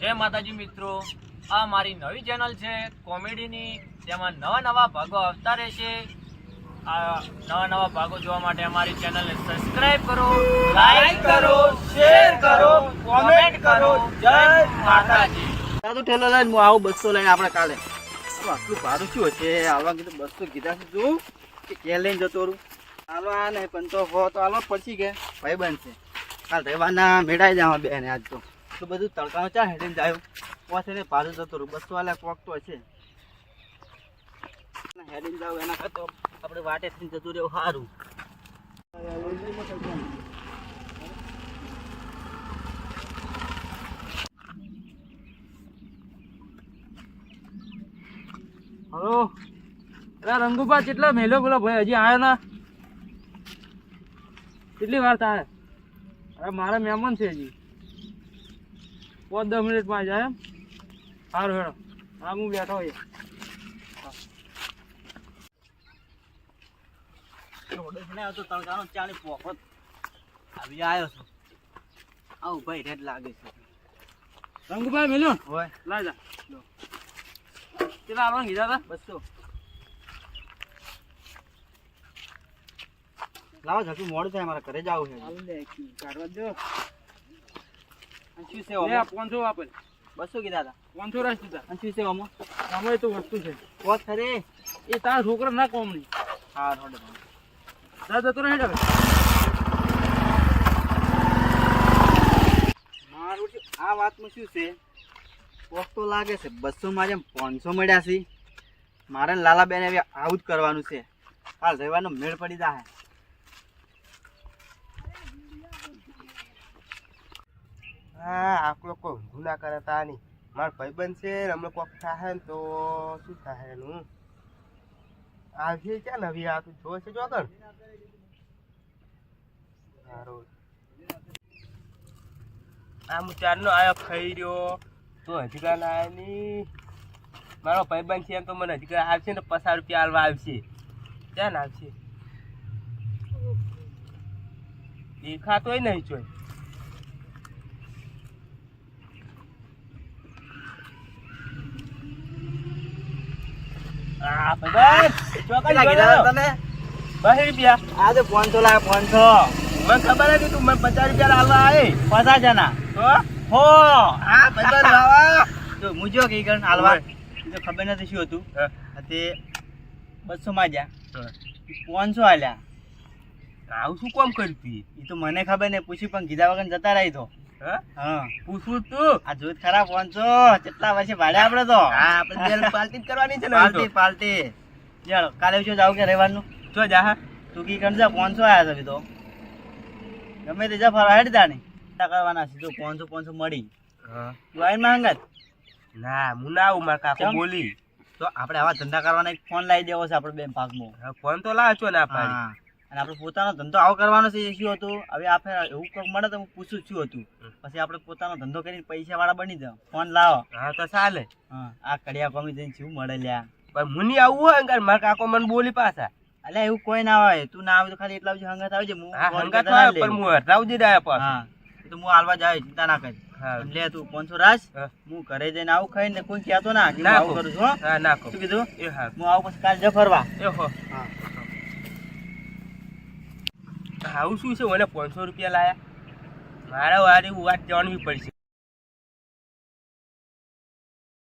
જય માતાજી મિત્રો, આ મારી નવી ચેનલ છે કોમેડીની, જેમાં નવા ભાગો આવતા રહેશે। આ નવા ભાગો જોવા માટે અમારી ચેનલને સબસ્ક્રાઇબ કરો, લાઈક કરો, શેર કરો, કોમેન્ટ કરો। જય માતાજી। તો ઠેલો લઈને હું આવું 200 લઈને આપણે કાલે આટલું ભાડું શું હશે? હાલવા કીધું 200 કીધા છે તું કે ક્યાં લઈને જતો રહું? હાલવા નહીં પણ તો હો તો હાલવા પછી કે ભાઈ બનશે કાલ રહેવાના મેળાઈ જવા બેન આજ તો બધું તડકાનું ચા હેડીને જાય પોસે ને ભાડું જતો રહું 200 વાળા કોક તો હશે હેડીને જાવ એના કરતો આપણે વાટે થઈને જતું રહેવું સારું। હલો, અરે રંગુભા કેટલા મેલો બોલો ભાઈ, હજી આવ્યો ના? કેટલી વાર થાય? અરે મારા મહેમાન છે હજી 5-10 મિનિટમાં જાય એમ? સારું હેડો, હા હું બેઠો હોય તડકાનો ચાની પોપટ આવી આવ્યો છું આવું ભાઈ રેડ લાગે છે। રંગુભાઈ મેલ્યો હોય લાય જા કેટલા આવવાનું કીધા હતા? 200 લાવો ઝટું મોડું થાય મારા ઘરે જવું છે કાઢવા દો શું છે 500 વાપર 200 કીધા હતા 500 રાખ દીધા। શું છે આમાં આમાં તો વસ્તુ છે કોસ ખરે એ તારા છોકરા ના કોમ નહીં। હા થોડે જા જતો રહે હવે મારું આ વાતમાં શું છે કોક તો લાગે છે 200 માં જેમ 500 મળ્યા છે મારે લાલાબેન હવે આવું જ કરવાનું છે કાલ રહેવાનો મેળ પડી જાય। હા આપણો કોઈ ઊંધું ના કરે તા નહીં મારો ભાઈબંધ છે ને હમણાં કોક થાય ને તો શું થાય એનું આવશે ક્યાં નવી આ તું જોવે છે જોગણ સારું આ હું ચારનો આવ્યો ખાઈ રહ્યો તો હજી કાલ આવ્યા નહીં મારો ભાઈબંધ છે એમ તો મને હજી કાલ આવશે ને 50 રૂપિયા આલવા આવશે ક્યાં ને આવશે દેખાતોય નહીં જોઈ આ ભાઈબંધ ચોકડી ગયો તને 20 રૂપિયા આજે 500 લાવ્યા 500 મને ખબર હતી તું મને 50 રૂપિયા આલવા આવી 50 જણા તો હો હા ભાઈબંધ લાવા તો મુજો કે કણ હાલવા તો ખબર નથી શું હતું તે 200 માં જા 500 આલ્યા આવું શું કામ કરતી એ તો મને ખબર નહીં પૂછી પણ કીધા વગર જતા રહી તો હા પૂછું તું આ જોત ખરા 500 કેટલા વર્ષે ભાડે આપણે તો હા આપણે બેલ પાર્ટી જ કરવાની છે ને પાર્ટી પાર્ટી ચાલો કાલે શું જાવ કે રહેવાનું જો જા હા તું કી કણ જા 500 આયા છે તો ગમે તે જા ફરવા હેડ જા ને કરવાના છે જો 500 મળી હા તું આઈ માંગત ના હું ના આવું મારા કાકો કેમ? બોલી તો આપણે આવા ધંધા કરવાના એક ફોન લાવી દેવો છે આપણે બે ભાગમાં ફોન તો લાવજો ને આપણે હા અને આપણે પોતાનો ધંધો આવો કરવાનો છે એ શું હતું હવે આપણે એવું કંઈક મળે તો હું પૂછું શું હતું પછી આપણે પોતાનો ધંધો કરીને પૈસા વાળા બની જાવ ફોન લાવો હા તો ચાલે હા આ કડિયા કોમી જઈને શું મળે લ્યા પણ મુની આવું હોય ને મારા કાકો મને બોલી પાછા અલ્યા એવું કોઈ ના આવે તું ના આવે તો ખાલી એટલા બધી હંગાત આવજે હું હા ફોન હંગાત કરતા ના આવે પણ લેવું. હું હટાવજી રહ્યા પાછો હા એ તો હું હાલવા જાય ચિંતા ના કરી હા લે તું 500 રાખ હા. હું ઘરે જઈને આવું ખાઈ ને કોઈ કહેતો ના કે હું નાખો. આવું કરું છું હો હા નાખો શું કીધું એ હા હું આવું પછી કાલે જ ફરવા એ હો હા આવું શું છે મને 500 રૂપિયા લાયા મારા વારી વાત જાણવી પડશે